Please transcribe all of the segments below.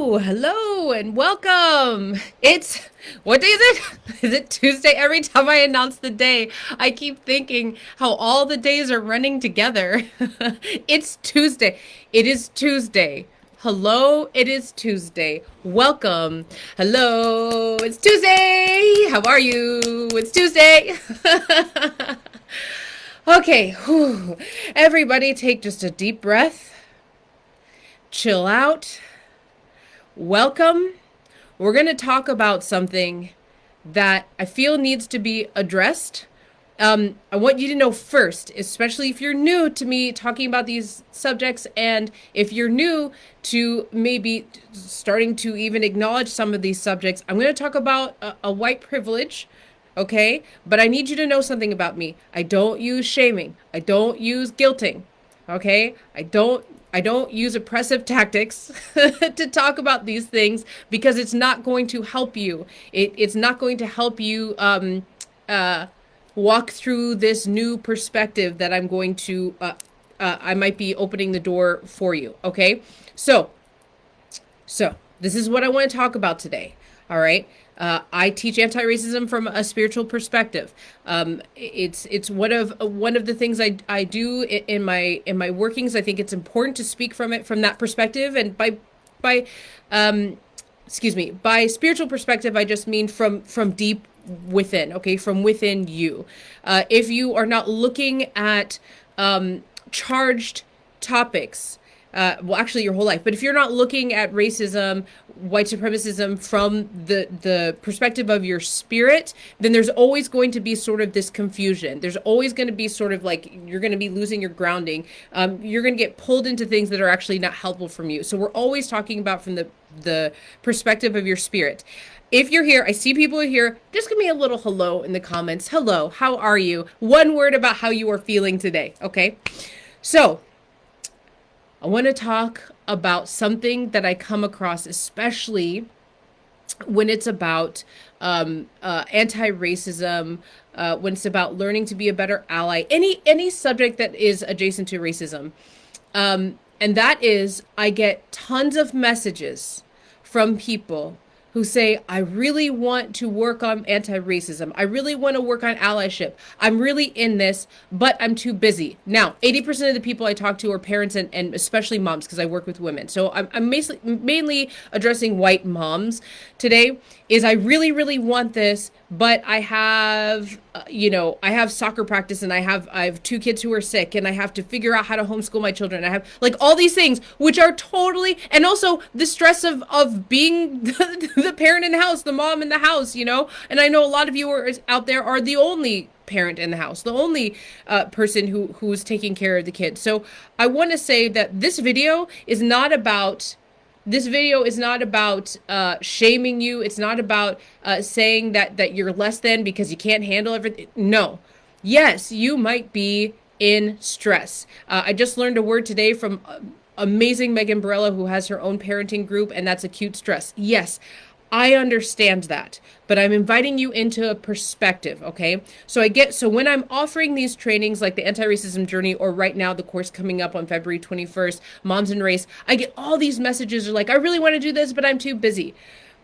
Hello, and welcome. What day is it? Is it Tuesday? Every time I announce the day, I keep thinking how all the days are running together. It's Tuesday. It is Tuesday. Hello, it is Tuesday. Welcome. Hello, it's Tuesday. How are you? It's Tuesday. Okay, whew. Everybody take just a deep breath. Chill out. Welcome. We're going to talk about something that I feel needs to be addressed. I want you to know first, especially if you're new to me talking about these subjects, and if you're new to maybe starting to even acknowledge some of these subjects, I'm going to talk about a white privilege. Okay? But I need you to know something about me. I don't use shaming. I don't use guilting. Okay? I don't use oppressive tactics to talk about these things because it's not going to help you. It's not going to help you walk through this new perspective that I'm going to, I might be opening the door for you. Okay? So this is what I want to talk about today. All right? I teach anti-racism from a spiritual perspective. It's one of the things I do in my workings. I think it's important to speak from that perspective. And by spiritual perspective, I just mean from deep within. Okay, from within you. If you are not looking at charged topics. Well, actually your whole life. But if you're not looking at racism, white supremacism from the perspective of your spirit, then there's always going to be sort of this confusion. There's always going to be sort of like you're going to be losing your grounding. You're going to get pulled into things that are actually not helpful from you. So we're always talking about from the perspective of your spirit. If you're here, I see people are here, just give me a little hello in the comments. Hello, how are you? One word about how you are feeling today, okay? So I want to talk about something that I come across, especially when it's about anti-racism, when it's about learning to be a better ally, any subject that is adjacent to racism. And that is, I get tons of messages from people who say, I really want to work on anti-racism. I really want to work on allyship. I'm really in this, but I'm too busy. Now, 80% of the people I talk to are parents and especially moms, because I work with women. So I'm mainly addressing white moms today. Is I really, really want this, but I have, I have soccer practice, and I have two kids who are sick, and I have to figure out how to homeschool my children. I have like all these things, which are totally, and also the stress of being the parent in the house, the mom in the house, and I know a lot of you are out there are the only parent in the house, the only person who's taking care of the kids. So I want to say that this video is not about shaming you. It's not about saying that you're less than because you can't handle everything. No. Yes, you might be in stress. I just learned a word today from amazing Megan Barella, who has her own parenting group, and that's acute stress. Yes, I understand that, but I'm inviting you into a perspective, okay? So when I'm offering these trainings like the anti-racism journey, or right now the course coming up on February 21st, Moms and Race, I get all these messages are like, I really want to do this, but I'm too busy.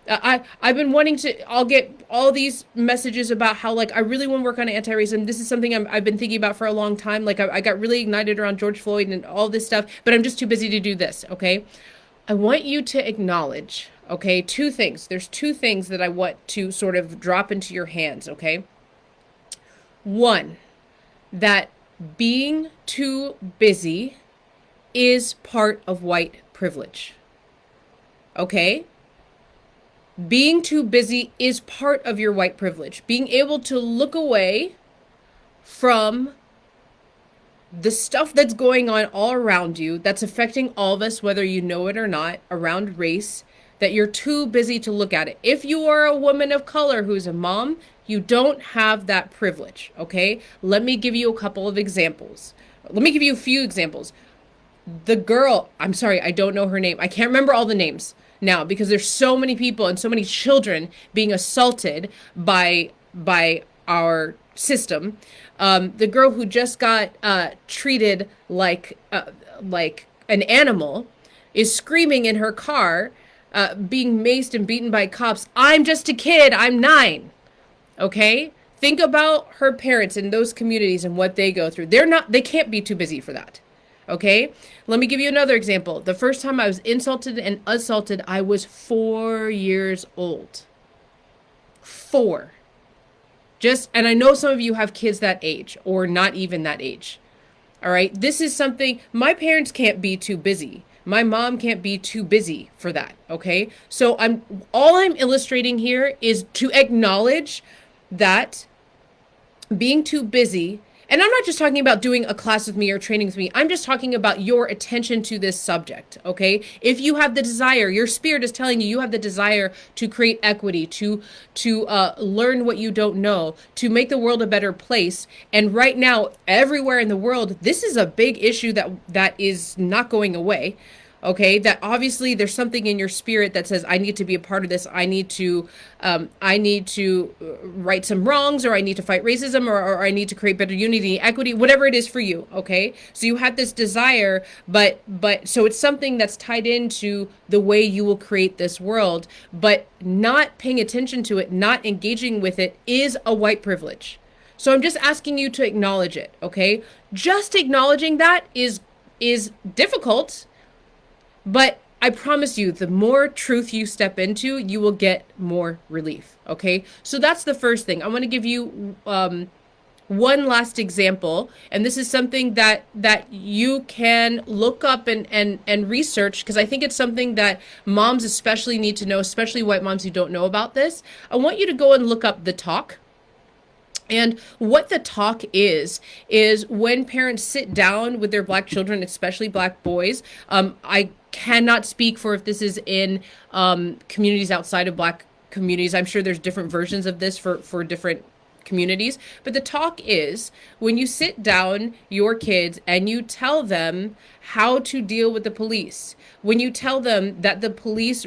I'll get all these messages about how like, I really want to work on anti-racism. This is something I've been thinking about for a long time. Like I got really ignited around George Floyd and all this stuff, but I'm just too busy to do this, okay? I want you to acknowledge, okay, two things. There's two things that I want to sort of drop into your hands, okay? One, that being too busy is part of white privilege, okay? Being too busy is part of your white privilege. Being able to look away from the stuff that's going on all around you, that's affecting all of us, whether you know it or not, around race, that you're too busy to look at it. If you are a woman of color who's a mom, you don't have that privilege, okay? Let me give you a couple of examples. Let me give you a few examples. The girl, I'm sorry, I don't know her name. I can't remember all the names now because there's so many people and so many children being assaulted by our system. The girl who just got treated like an animal is screaming in her car being maced and beaten by cops. I'm just a kid. I'm 9. Okay? Think about her parents in those communities and what they go through. They can't be too busy for that. Okay? Let me give you another example. The first time I was insulted and assaulted, I was 4 years old. 4. And I know some of you have kids that age or not even that age. All right? This is something my parents can't be too busy. My mom can't be too busy for that, okay? So all I'm illustrating here is to acknowledge that being too busy, and I'm not just talking about doing a class with me or training with me. I'm just talking about your attention to this subject, okay? If you have the desire, your spirit is telling you you have the desire to create equity, to learn what you don't know, to make the world a better place. And right now, everywhere in the world, this is a big issue that is not going away. Okay, that obviously there's something in your spirit that says I need to be a part of this. I need to right some wrongs, or I need to fight racism, or I need to create better unity, equity, whatever it is for you. Okay, so you have this desire, but so it's something that's tied into the way you will create this world. But not paying attention to it, not engaging with it, is a white privilege. So I'm just asking you to acknowledge it. Okay, just acknowledging that is difficult. But I promise you, the more truth you step into, you will get more relief. Okay, so that's the first thing. I want to give you one last example, and this is something that you can look up and research, because I think it's something that moms especially need to know, especially white moms who don't know about this. I want you to go and look up the talk. And what the talk is when parents sit down with their black children, especially black boys. I cannot speak for if this is in communities outside of black communities. I'm sure there's different versions of this for different communities. But the talk is when you sit down your kids and you tell them how to deal with the police. When you tell them that the police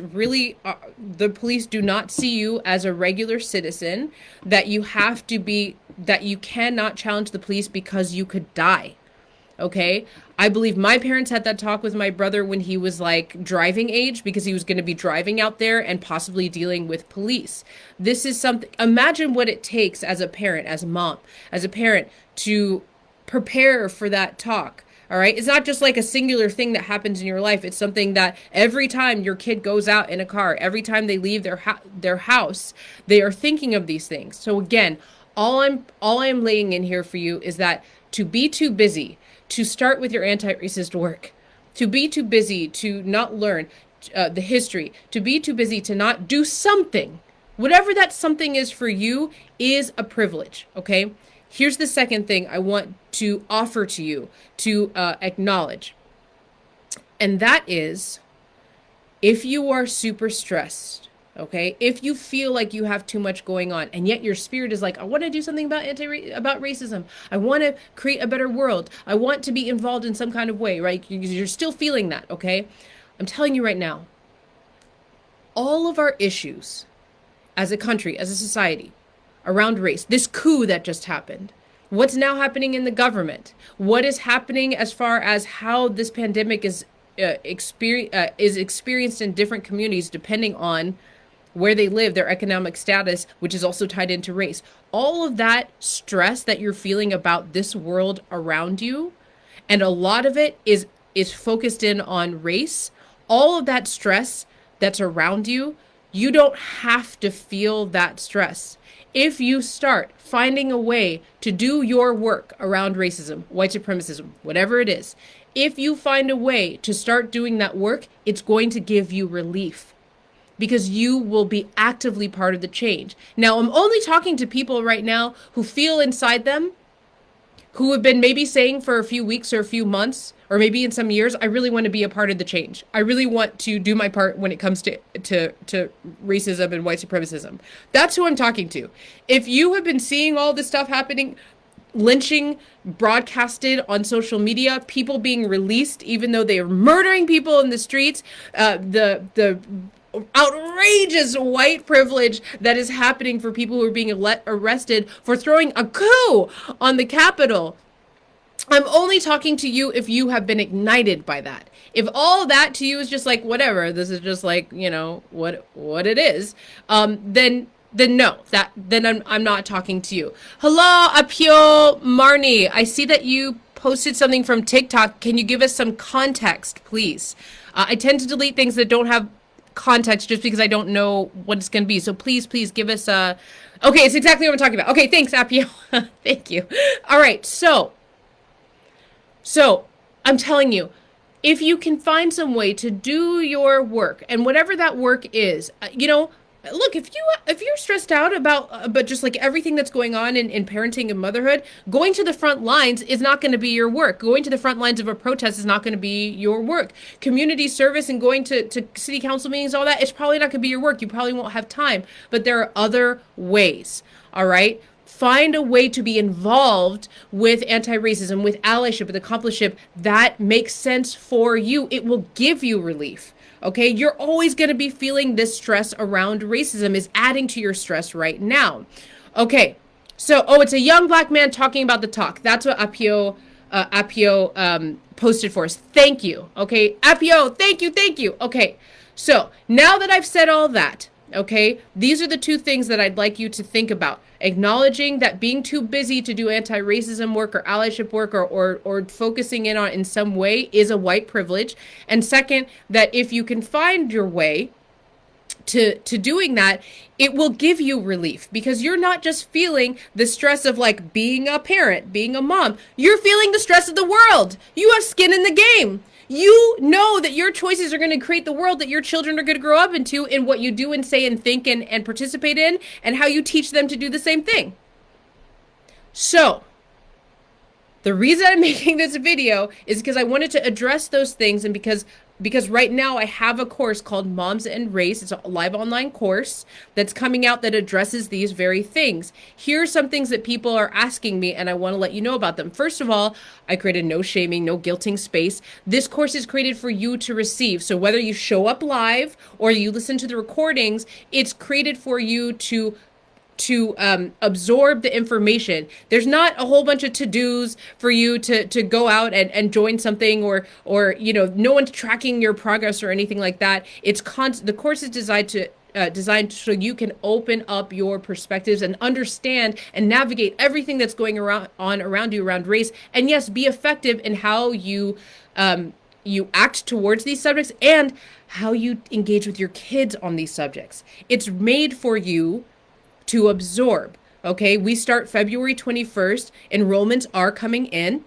do not see you as a regular citizen, that you cannot challenge the police because you could die. Okay. I believe my parents had that talk with my brother when he was like driving age, because he was going to be driving out there and possibly dealing with police. This is something, imagine what it takes as a parent, as a mom, as a parent to prepare for that talk. All right. It's not just like a singular thing that happens in your life. It's something that every time your kid goes out in a car, every time they leave their house, they are thinking of these things. So again, all I'm laying in here for you is that to be too busy to start with your anti-racist work, to be too busy to not learn the history, to be too busy to not do something, whatever that something is for you, is a privilege. Okay. Here's the second thing I want to offer to you to acknowledge. And that is, if you are super stressed, okay, if you feel like you have too much going on, and yet your spirit is like, I want to do something about racism. I want to create a better world. I want to be involved in some kind of way, right? You're still feeling that, okay? I'm telling you right now, all of our issues as a country, as a society, around race, this coup that just happened, what's now happening in the government, what is happening as far as how this pandemic is experienced in different communities depending on where they live, their economic status, which is also tied into race. All of that stress that you're feeling about this world around you, and a lot of it is focused in on race. All of that stress that's around you, you don't have to feel that stress. If you start finding a way to do your work around racism, white supremacism, whatever it is, if you find a way to start doing that work, it's going to give you relief, because you will be actively part of the change. Now, I'm only talking to people right now who feel inside them, who have been maybe saying for a few weeks or a few months, or maybe in some years, I really want to be a part of the change. I really want to do my part when it comes to racism and white supremacism. That's who I'm talking to. If you have been seeing all this stuff happening, lynching broadcasted on social media, people being released even though they are murdering people in the streets, the outrageous white privilege that is happening for people who are being arrested for throwing a coup on the Capitol. I'm only talking to you if you have been ignited by that. If all that to you is just like whatever, this is just like, what it is, then no, then I'm not talking to you. Hello, Apio Marnie. I see that you posted something from TikTok. Can you give us some context, please? I tend to delete things that don't have context just because I don't know what it's going to be. So please give us a. Okay, it's exactly what I'm talking about. Okay, thanks, Apio. Thank you. All right, so I'm telling you, if you can find some way to do your work, and whatever that work is, look, if you're stressed out about just like everything that's going on in parenting and motherhood, going to the front lines is not going to be your work. Going to the front lines of a protest is not going to be your work. Community service and going to city council meetings, all that, it's probably not going to be your work. You probably won't have time, but there are other ways. All right. Find a way to be involved with anti-racism, with allyship, with accompliceship that makes sense for you. It will give you relief. Okay, you're always going to be feeling this stress around racism is adding to your stress right now. Okay, so, it's a young black man talking about the talk. That's what Apio posted for us. Thank you. Okay, Apio, thank you. Okay, so now that I've said all that, okay, these are the two things that I'd like you to think about. Acknowledging that being too busy to do anti-racism work or allyship work or focusing in on in some way is a white privilege. And second, that if you can find your way to doing that, it will give you relief because you're not just feeling the stress of like being a parent, being a mom. You're feeling the stress of the world. You have skin in the game. You know that your choices are going to create the world that your children are going to grow up into in what you do and say and think and participate in and how you teach them to do the same thing. So the reason I'm making this video is because I wanted to address those things and because right now I have a course called Moms and Race. It's a live online course that's coming out that addresses these very things. Here are some things that people are asking me and I want to let you know about them. First of all, I created no shaming, no guilting space. This course is created for you to receive. So whether you show up live or you listen to the recordings, it's created for you to absorb the information. There's not a whole bunch of to-dos for you to go out and join something or no one's tracking your progress or anything like that. The course is designed so you can open up your perspectives and understand and navigate everything that's going around you around race, and yes, be effective in how you act towards these subjects and how you engage with your kids on these subjects. It's made for you to absorb. Okay, we start February 21st. Enrollments are coming in.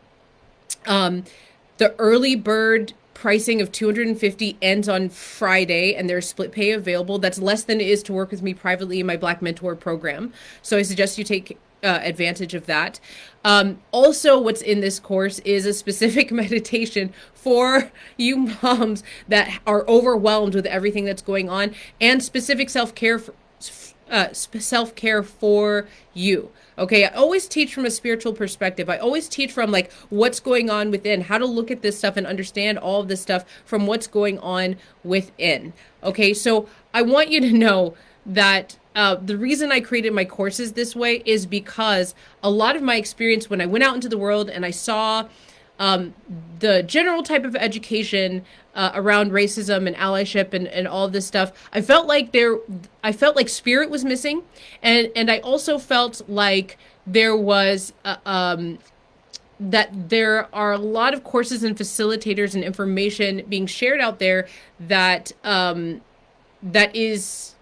The early bird pricing of $250 ends on Friday, and there's split pay available. That's less than it is to work with me privately in my Black Mentor program. So I suggest you take advantage of that. Also, what's in this course is a specific meditation for you moms that are overwhelmed with everything that's going on, and specific self-care for you. Okay, I always teach from a spiritual perspective. I always teach from like what's going on within, how to look at this stuff and understand all of this stuff from what's going on within. Okay, so I want you to know that the reason I created my courses this way is because a lot of my experience when I went out into the world and I saw the general type of education around racism and allyship and all of this stuff, I felt like spirit was missing, and I also felt like there was that there are a lot of courses and facilitators and information being shared out there that that is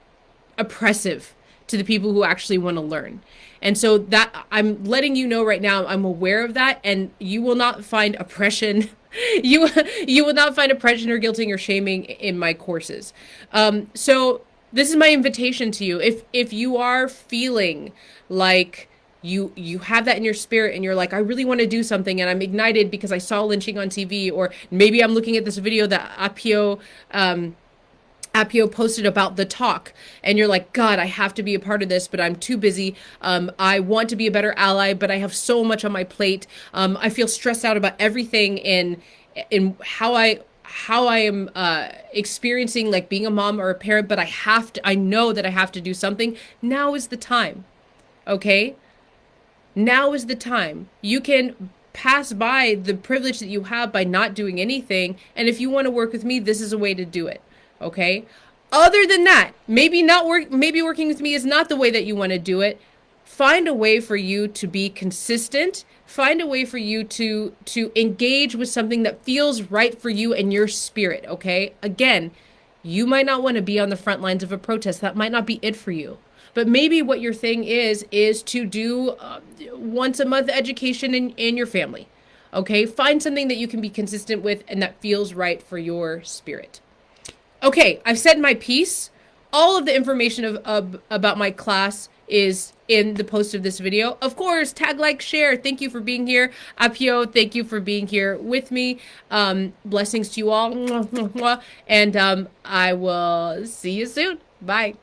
oppressive to the people who actually want to learn. And so that I'm letting you know right now, I'm aware of that, and you will not find oppression. You will not find oppression or guilting or shaming in my courses. So this is my invitation to you. If you are feeling like you have that in your spirit and you're like, I really want to do something and I'm ignited because I saw lynching on TV, or maybe I'm looking at this video that Apio posted about the talk and you're like, God, I have to be a part of this, but I'm too busy. I want to be a better ally, but I have so much on my plate. I feel stressed out about everything in how I am experiencing like being a mom or a parent, but I know that I have to do something. Now is the time. Okay? Now is the time. You can pass by the privilege that you have by not doing anything. And if you want to work with me, this is a way to do it. Okay? Other than that, maybe working with me is not the way that you want to do it. Find a way for you to be consistent. Find a way for you to engage with something that feels right for you and your spirit, okay? Again, you might not want to be on the front lines of a protest. That might not be it for you. But maybe what your thing is to do once a month education in your family. Okay? Find something that you can be consistent with and that feels right for your spirit. Okay, I've said my piece. All of the information about my class is in the post of this video. Of course, tag, like, share. Thank you for being here. Apio, thank you for being here with me. Blessings to you all. And I will see you soon. Bye.